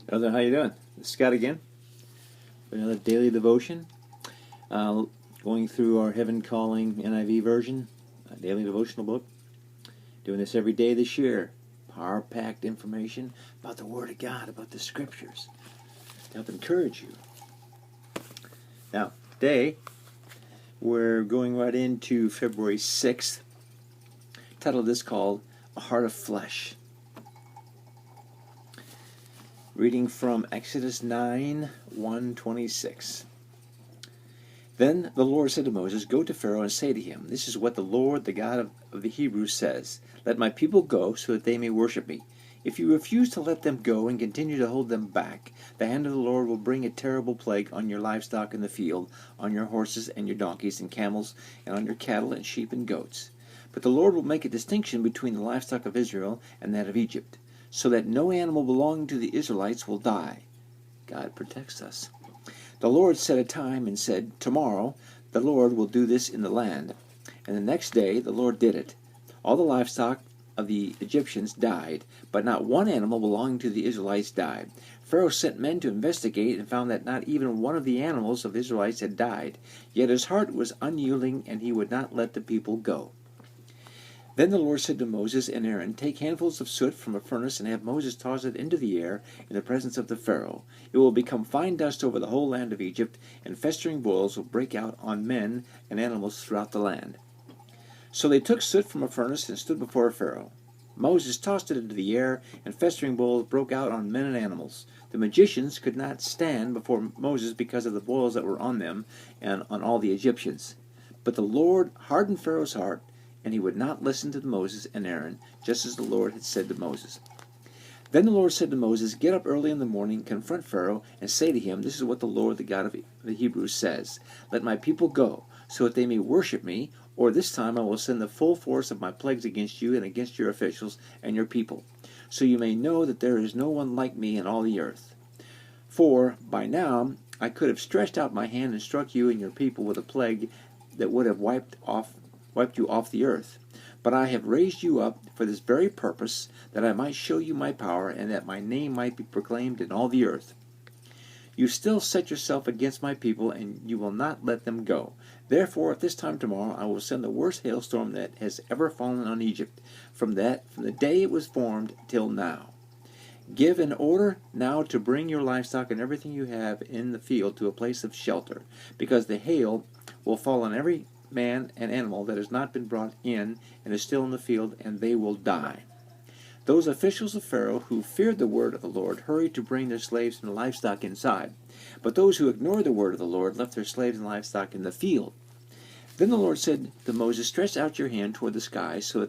Brother, how you doing? This is Scott again for another daily devotion. Going through our Heaven Calling NIV version, a daily devotional book. Doing this every day this year. Power-packed information about the Word of God, about the Scriptures, to help encourage you. Now, today, we're going right into February 6th. Title of this called, A Heart of Flesh. Reading from Exodus 9, 1:26. Then the Lord said to Moses, Go to Pharaoh and say to him, This is what the Lord, the God of the Hebrews, says. Let my people go so that they may worship me. If you refuse to let them go and continue to hold them back, the hand of the Lord will bring a terrible plague on your livestock in the field, on your horses and your donkeys and camels, and on your cattle and sheep and goats. But the Lord will make a distinction between the livestock of Israel and that of Egypt, so that no animal belonging to the Israelites will die. God protects us. The Lord set a time and said, Tomorrow the Lord will do this in the land. And the next day the Lord did it. All the livestock of the Egyptians died, but not one animal belonging to the Israelites died. Pharaoh sent men to investigate and found that not even one of the animals of the Israelites had died. Yet his heart was unyielding, and he would not let the people go. Then the Lord said to Moses and Aaron, Take handfuls of soot from a furnace and have Moses toss it into the air in the presence of the Pharaoh. It will become fine dust over the whole land of Egypt, and festering boils will break out on men and animals throughout the land. So they took soot from a furnace and stood before Pharaoh. Moses tossed it into the air, and festering boils broke out on men and animals. The magicians could not stand before Moses because of the boils that were on them and on all the Egyptians. But the Lord hardened Pharaoh's heart, and he would not listen to Moses and Aaron, just as the Lord had said to Moses. Then the Lord said to Moses, Get up early in the morning, confront Pharaoh, and say to him, This is what the Lord, the God of the Hebrews, says. Let my people go, so that they may worship me, or this time I will send the full force of my plagues against you and against your officials and your people, so you may know that there is no one like me in all the earth. For by now I could have stretched out my hand and struck you and your people with a plague that would have wiped you off the earth. But I have raised you up for this very purpose, that I might show you my power, and that my name might be proclaimed in all the earth. You still set yourself against my people, and you will not let them go. Therefore, at this time tomorrow, I will send the worst hailstorm that has ever fallen on Egypt, from the day it was formed till now. Give an order now to bring your livestock and everything you have in the field to a place of shelter, because the hail will fall on every man and animal that has not been brought in and is still in the field, and they will die. Those officials of Pharaoh who feared the word of the Lord hurried to bring their slaves and livestock inside. But those who ignored the word of the Lord left their slaves and livestock in the field. Then the Lord said to Moses, Stretch out your hand toward the sky, so that